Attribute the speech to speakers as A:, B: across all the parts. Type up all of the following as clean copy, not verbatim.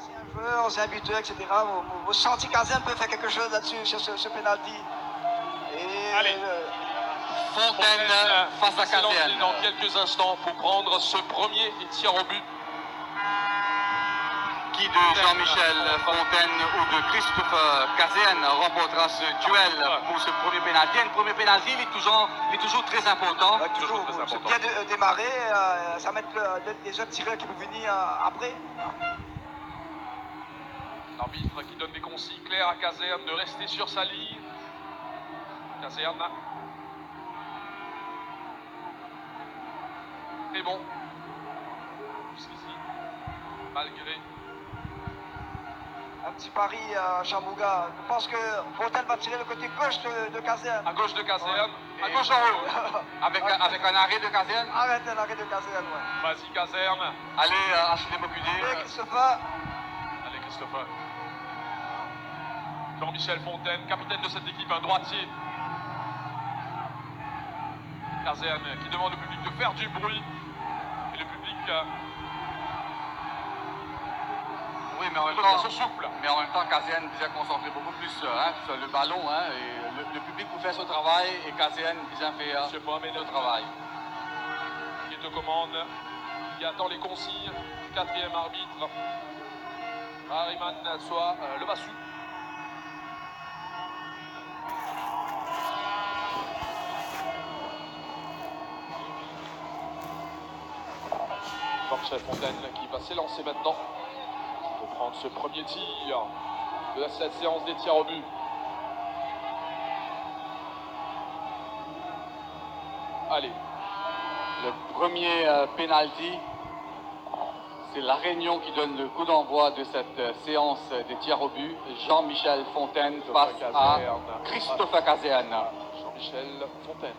A: Ancien joueur, ancien buteur, etc. Vous sentez qu'Azen peut faire quelque chose là-dessus, sur ce penalty. Et
B: allez.
C: Fontaine face à Caséenne.
B: Dans quelques instants pour prendre ce premier tir au but.
C: Qui de Jean-Michel Fontaine ou de Christophe Caséenne remportera ce duel pour ce premier pénalty. Un premier pénalty, il est toujours très important.
A: Toujours très important. C'est bien de démarrer, ça met les autres tireurs qui vont venir après.
B: L'arbitre qui donne des consignes claires à Caserne de rester sur sa ligne. Caserne. Très bon. Jusqu'ici. Malgré.
A: Un petit pari à Chamouga. Je pense que Fontaine va tirer le côté gauche de Caserne.
B: À gauche de Caserne. À gauche en haut.
C: Avec un arrêt de Caséenne.
A: Arrête un arrêt de Caserne, ouais.
B: Vas-y Caserne.
C: Allez, Achille Bocudé.
A: Allez, Christophe.
B: Allez Christophe. Jean-Michel Fontaine, capitaine de cette équipe, un droitier. Caserne qui demande au public de faire du bruit. Et le public...
C: Oui, mais en même temps,
B: se souffle.
C: Mais en même temps, Caséenne vient concentrer beaucoup plus sur le ballon. Et le public pour faire ce travail et Caséenne vient faire
B: Je sais pas, mais
C: le travail.
B: Qui est aux commandes, qui attend les consignes. Quatrième arbitre. Hariman soit le Bassou. Jean-Michel Fontaine qui va s'élancer maintenant pour prendre ce premier tir de cette séance des tirs au but. Allez.
C: Le premier penalty, c'est La Réunion qui donne le coup d'envoi de cette séance des tirs au but. Jean-Michel Fontaine face à Christophe Caséenne.
B: Jean-Michel Fontaine.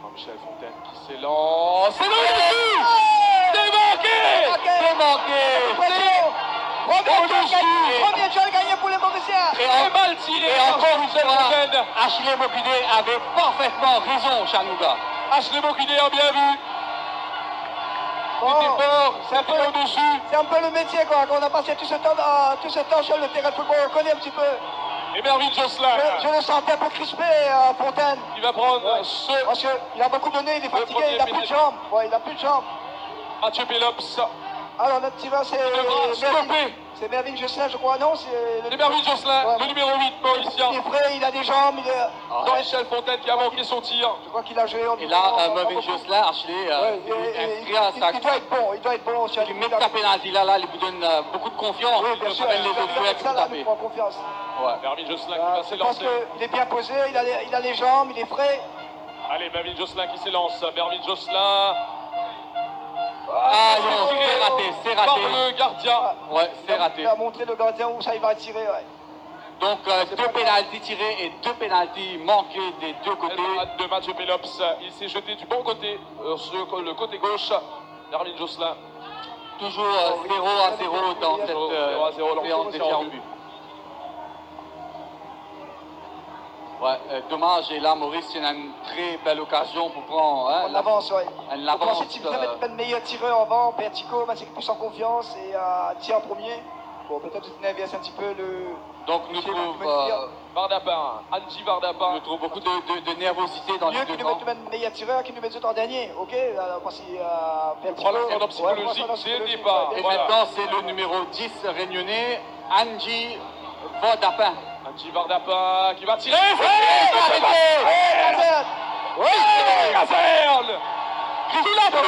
B: Jean-Michel Fontaine qui s'élance. C'est
A: Premier tir gagné pour les Mauriciens.
C: Et mal tiré. Et encore une fois, Achille Bocudé avait parfaitement raison, Chanouga.
B: Achille Bocudé a bien vu. C'était fort, c'était au-dessus.
A: C'est un peu le métier, quoi. Qu'on a passé tout ce temps sur le terrain de football, on connaît un petit peu.
B: Et Mervyn Josselin.
A: Je le sentais un peu crispé, Fontaine.
B: Il va prendre ce...
A: Parce qu'il a beaucoup donné, il est fatigué, il n'a plus de jambes. Ouais, il n'a plus de jambes.
B: Mathieu Pélops.
A: Alors notre tireur c'est Mervyn Josselin, je crois, non?
B: C'est Mervyn Josselin, le numéro 8 mauricien.
A: Il est frais, il a des jambes, il est...
B: Jean-Michel Fontaine qui a manqué son tir.
A: Je crois qu'il a joué...
C: Et là, Mervyn Josselin, Achille,
A: il doit être bon.
C: Il met sa pénalty là, il lui donne beaucoup de confiance.
A: Oui, bien sûr,
C: les autres joueurs qui vont taper.
A: Confiance.
B: Ouais, Mervyn Josselin qui va
A: Je pense
B: s'élancer.
A: qu'il est bien posé, il a les jambes, il est frais.
B: Allez, Mervyn Josselin qui s'élance. Mervyn Josselin.
C: Ah non, c'est raté.
B: Par le gardien.
C: Ouais, c'est raté.
A: Il a montré le gardien où ça il va tirer, ouais.
C: Donc, deux pénaltys tirés et deux pénaltys manqués des deux côtés.
B: De Mathieu Pélops. Il s'est jeté du bon côté, sur le côté gauche. Mervyn Josselin.
C: Toujours 0-0 dans cette séance des tirs au but. Ouais, dommage, et là Maurice, il a une très belle occasion pour prendre
A: l'avance, ouais.
C: L'avance.
A: Si tu veux mettre le meilleur tireur avant, Pertico, c'est plus en confiance et tire en premier. Bon, peut-être que tu inverses un petit peu le...
C: Donc nous trouve
B: Vardapin, Angie Vardapin.
C: Nous trouve beaucoup de nervosité dans les deux camps.
A: Mieux qu'il nous mette le meilleur tireur qu'il nous mette en dernier, ok? Parce qu'il
B: Pertico... Voilà, psychologique dès le départ.
C: Et maintenant c'est le numéro 10 réunionnais, Angie Vardapin.
B: Angie Vardapin qui va tirer. Caserne. Il a pu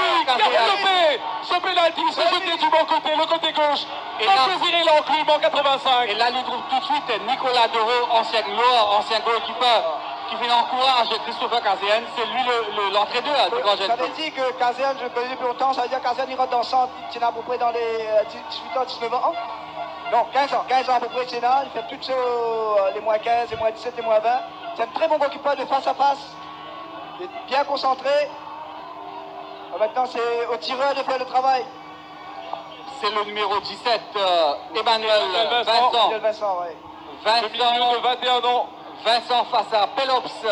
B: développer ce pénalty, se jeter du bon côté, le côté gauche. Et là, saisir l'enclume en 85.
C: Et là, nous trouve tout de suite Nicolas Doro, ancien gloire, ancien goalkeeper, qui fait l'encourage de Christophe Caséenne. C'est lui l'entraîneur du Grand Jeune.
A: J'avais dit que Caséenne, je le connais depuis longtemps, ça veut dire que Caséenne il rentre dans le centre, il tient à peu près dans les 18 ans, 19 ans. Non, 15 ans à peu près, il fait toutes les moins 15, les moins 17, les moins 20. C'est un très bon goalkeeper de face à face. Il est bien concentré. Maintenant, c'est au tireur de faire le travail.
C: C'est le numéro 17, Emmanuel
A: Vincent, ouais.
B: Le milieu de 21 ans.
C: Vincent face à Pélops.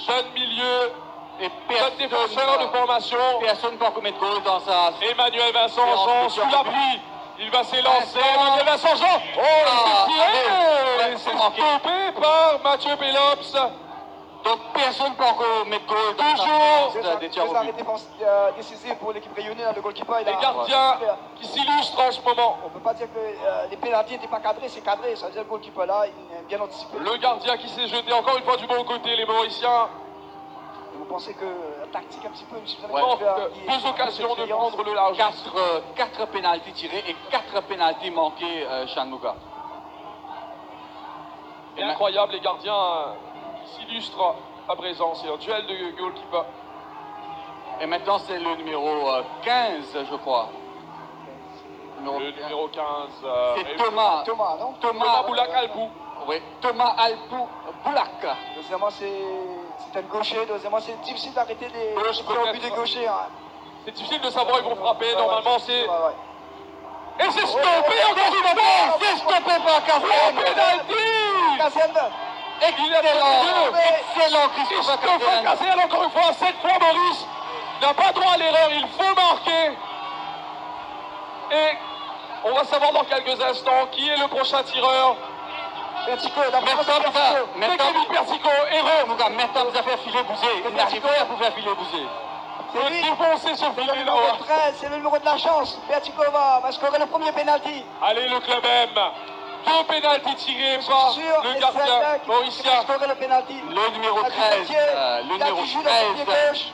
B: Jeune milieu.
C: Et
B: jeune défenseur de formation.
C: Personne ne peut commettre goal dans sa...
B: Emmanuel Vincent sous l'appui Il va s'élancer, Emmanuel Vincent Jean. Oh, il s'est tiré. C'est stoppé par Mathieu Pelops.
C: Donc personne ne peut encore mettre goal.
A: Deux
C: Des tirs au but.
A: arrêts décisifs pour l'équipe réunionnais. Le goalkeeper,
B: Les gardiens qui s'illustrent en ce moment.
A: On ne peut pas dire que les pénaltys n'étaient pas cadrés, c'est cadré. Ça veut dire que le goalkeeper là, il est bien anticipé.
B: Le gardien qui s'est jeté encore une fois du bon côté, les Mauriciens.
A: Vous pensez que la tactique un petit peu, si vous avez
B: Manque deux occasions de prendre le large.
C: 4 pénaltys tirés et 4 pénaltys manqués, Chanmuga.
B: Incroyable, les gardiens qui s'illustrent à présent. C'est un duel de goalkeeper.
C: Et maintenant, c'est le numéro 15, je crois.
B: Le numéro 15.
C: C'est Thomas.
A: Non
B: Thomas Boulak Albou.
C: Oui, Thomas Albou Boulak.
A: Deuxièmement, c'est un gaucher. Deuxièmement, c'est difficile d'arrêter les
B: Gauche,
A: tirs au but des gauchers. Hein.
B: C'est difficile de savoir où ils vont frapper. Normalement, c'est.
A: Ouais.
B: Et c'est stoppé encore une fois.
C: C'est stoppé par Cassien.
B: Penalty.
A: Cassien.
C: Excellent,
B: Christophe
C: Christophe
B: Cassel, encore une fois, cette fois Maurice n'a pas droit à l'erreur, il faut marquer. Et on va savoir dans quelques instants qui est le prochain tireur.
A: Pertico,
B: C'est Kevin Pertico, héros.
C: Maintenant, vous avez fait filer Bouzé. Il n'arrive pas à vous faire filer Bouzé.
A: C'est lui.
B: Défoncer ce
A: C'est le
B: filet
A: numéro
B: là.
A: 13, c'est le numéro de la chance. Pertico va scorer le premier penalty.
B: Allez, le club M. 2 pénaltys tirés par le gardien
A: qui va
B: mauricien.
A: scorer le penalty.
C: Le numéro 13,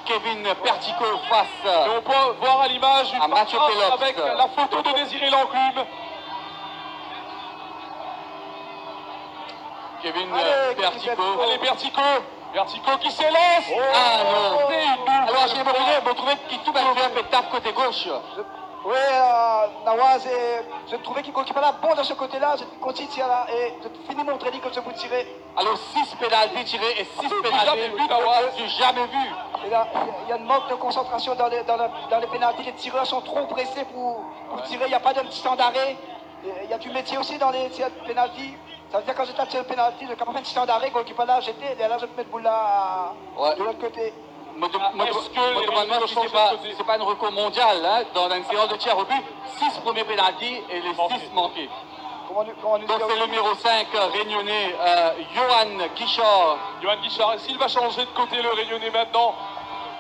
C: Kevin Pertico face
B: Et on peut voir à l'image une
C: à Mathieu
B: passe
C: Pelops.
B: avec la photo de Désiré Lanclume.
C: Kevin
A: Allez,
C: Pertico.
B: Allez, Pertico qui s'élance.
C: Ah non.
B: C'est une nulle.
C: Alors, j'ai trouvé qu'il tout un peu tape côté gauche.
A: Oui, Nawaz, je trouvais qu'il goalkeeper là bon de ce côté-là. Je continue de tirer là et je finis mon training comme je vous tirer.
C: Alors 6 pénaltys tirés et 6
B: jamais vu,
C: pénaltys.
B: Nawaz.
C: J'ai jamais vu.
A: Et là, il y a une manque de concentration dans les pénaltys. Les tireurs sont trop pressés pour tirer. Il n'y a pas de petit temps d'arrêt. Il y a du métier aussi dans les tirs de pénalty. Ça veut dire quand j'étais à tirer le pénalty, je ne peux pas faire un petit temps d'arrêt. Goalkeeper là, j'étais. Et là, je peux mettre boule là de l'autre côté.
B: Est-ce que les
C: demande
B: réseaux
C: si
B: changent de côté?
C: c'est pas une record mondiale hein, dans une séance de tirs au but. 6 premiers pénaltys et les 6 manqués.
A: Comment nous
C: Donc c'est le numéro 5 réunionnais, Johan Guichard.
B: Johan Guichard, s'il va changer de côté le Réunionnais maintenant,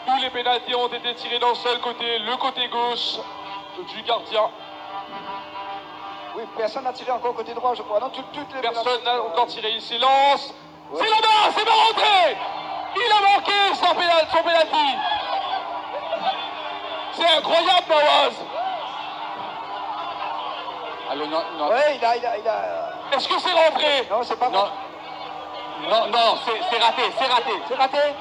B: tous les pénaltys ont été tirés d'un seul côté, le côté gauche du gardien.
A: Oui, personne n'a tiré encore côté droit, je crois. Non, toutes les
B: Personne n'a encore tiré, il s'élance. C'est là-bas, c'est pas rentré. Il a manqué son pénalty. C'est incroyable, Nawaz.
C: Alors non.
A: Oui, il a...
B: Est-ce que c'est rentré?
A: Non, c'est pas
C: Non, non, c'est raté.
A: C'est raté.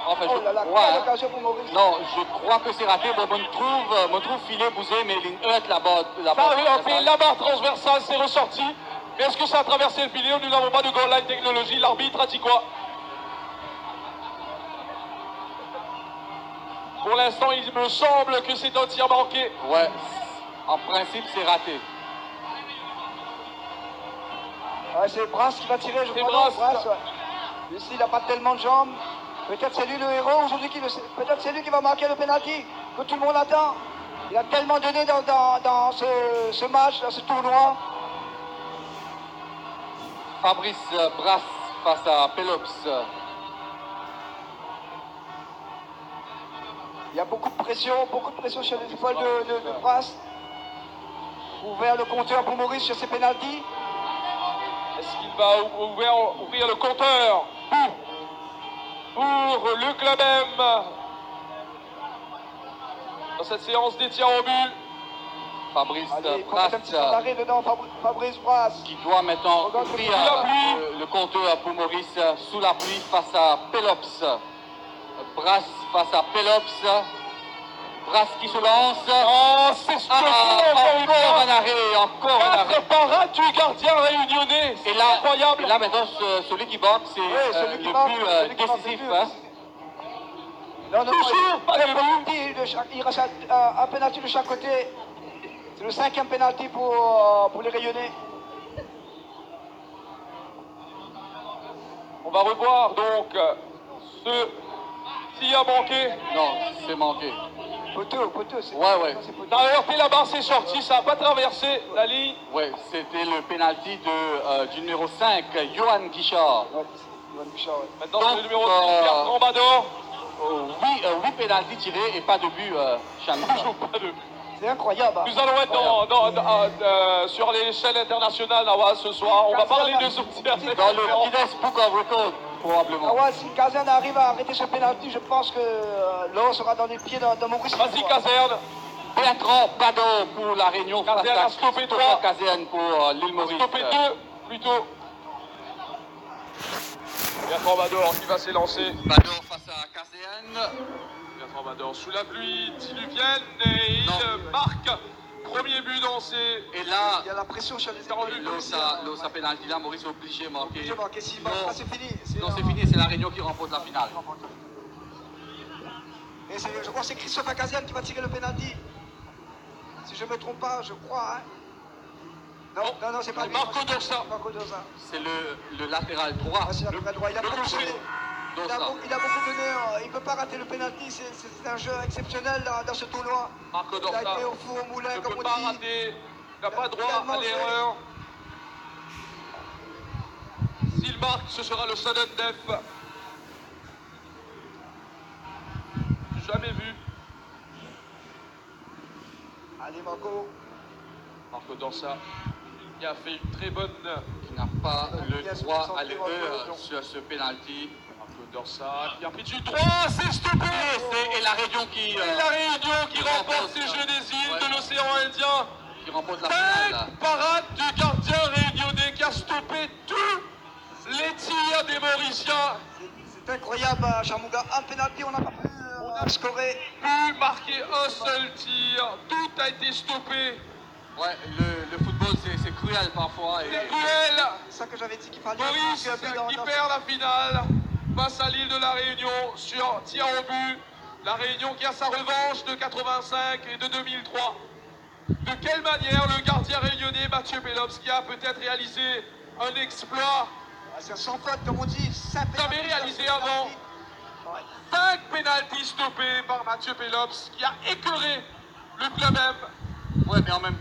C: Enfin,
A: Oh là là,
C: je crois.
A: quelle
C: Hein.
A: occasion pour Maurice.
C: Non, je crois que c'est raté. Bon, me trouve filet bousé, mais il heurte là-bas.
B: Ça avait rentré, la barre transversale, c'est ressorti. Mais est-ce que ça a traversé le filet? Nous n'avons pas de goal line technologie. L'arbitre a dit quoi? Pour l'instant, il me semble que c'est un tir manqué.
C: Ouais, en principe, c'est raté.
A: Ouais, c'est Brass qui va tirer, je
B: C'est
A: crois.
B: Brass.
A: Ouais. Ici, il n'a pas tellement de jambes. Peut-être c'est lui le héros aujourd'hui. Peut-être c'est lui qui va marquer le penalty que tout le monde attend. Il a tellement donné dans ce match, dans ce tournoi.
C: Fabrice Brass face à Pelops.
A: Il y a beaucoup de pression sur les épaules de Brass. Ouvert le compteur pour Maurice sur ses pénaltys.
B: Est-ce qu'il va ouvrir le compteur pour le club M dans cette séance des tirs au but?
C: Fabrice
A: Allez,
C: Brass
A: un petit temps d'arrêt dedans, Fabrice Brass.
C: qui doit maintenant ouvrir le compteur pour Maurice sous la pluie face à Pelops. Brass face à Pelops. Brass qui se lance.
B: Oh, c'est ce que
C: encore un arrêt.
B: Parade du gardien réunionnais.
C: Et là,
B: incroyable.
C: Et là maintenant, celui qui marque, c'est
A: celui qui
C: le
A: marque,
C: plus décisif. Hein.
A: Non,
B: Toujours pas de but.
A: Il reste un penalty de chaque côté. C'est le 5e penalty pour les Réunionnais.
B: On va revoir donc ce tir manqué.
C: Non, c'est manqué.
A: Poteau, c'est
C: Ouais.
A: c'est poteau.
B: Non, heurté la barre, c'est sorti, ça n'a pas traversé la ligne.
C: Ouais, c'était le penalty du numéro 5, Johan Guichard.
A: Ouais, Johan Bouchard, ouais.
B: Maintenant, c'est le numéro 6,
C: Donc,
B: Bertrand Bador.
C: 8 pénaltys tirés et pas de but, Chanouka.
B: Toujours pas de but.
A: C'est incroyable. Hein.
B: Nous allons être sur les chaînes internationales, Nawaz, ce soir. On va parler de ce petit
C: Dans le Guinness Book of Records, probablement.
A: Ah ouais, si Kazan arrive à arrêter ce penalty, je pense que l'eau sera dans les pieds de Maurice.
B: Vas-y, Caserne.
C: Bertrand Bador pour la Réunion.
B: Caserne a stoppé 3.
C: Caserne pour l'île Maurice.
B: Stoppé 2, plutôt. Bertrand Bador qui va s'élancer.
C: Bador face à Caserne.
B: Bertrand Bador sous la pluie diluvienne et il marque. Premier but dans ses...
C: Et là,
A: Il y a la pression sur les épaules.
C: l'eau sa pénalty là, Maurice est obligé de marquer.
A: Je vois que s'il marque pas, c'est fini.
C: Non, c'est fini, c'est la Réunion qui remporte la finale.
A: Et je crois que c'est Christophe Akazian qui va tirer le penalty. Si je ne me trompe pas, je crois. Hein. Non, c'est pas lui.
B: Marco Dorsa.
A: Marco Dorsa.
C: C'est le latéral droit.
A: Ah, c'est la droit. Il a beaucoup donné.
C: Dorsa.
A: Il a beaucoup donné. Il ne peut pas rater le penalty. C'est un jeu exceptionnel dans ce tournoi.
C: Marco
A: Il
C: Dorsa
A: a été au four au moulin,
B: Ne
A: comme
B: peut
A: on
B: pas
A: dit.
B: rater. Il n'a pas droit
A: Tellement
B: à l'erreur. S'il marque, ce sera le sudden death. Jamais vu.
A: Allez, Marco.
B: Marco Dorsa qui a fait une très bonne...
C: Qui n'a pas le droit à l'erreur sur ce penalty.
B: Marco Dorsa qui a pris du droit, c'est stoppé.
C: Et la Réunion qui...
B: Et la Réunion qui remporte ces Jeux des îles de l'océan Indien.
C: qui remporte la finale. Là.
B: Parade du gardien réunionnais qui a stoppé tous les tirs des Mauriciens.
A: C'est incroyable, Chamouga. Un penalty, on n'a pas pu scorer.
B: Pu marquer un seul tir. Tout a été stoppé.
C: Ouais, le football c'est cruel parfois.
B: C'est cruel.
A: C'est ça que j'avais dit qu'il fallait.
B: Maurice qui perd la finale face à l'île de la Réunion sur tir au but. La Réunion qui a sa revanche de 85 et de 2003. De quelle manière le gardien réunionnais Mathieu Pelops qui a peut-être réalisé un exploit
A: C'est sans faute, comme on dit.
B: jamais réalisé avant. 5 pénaltys stoppés par Mathieu Pelops qui a écœuré le club M.
C: Ouais, mais en même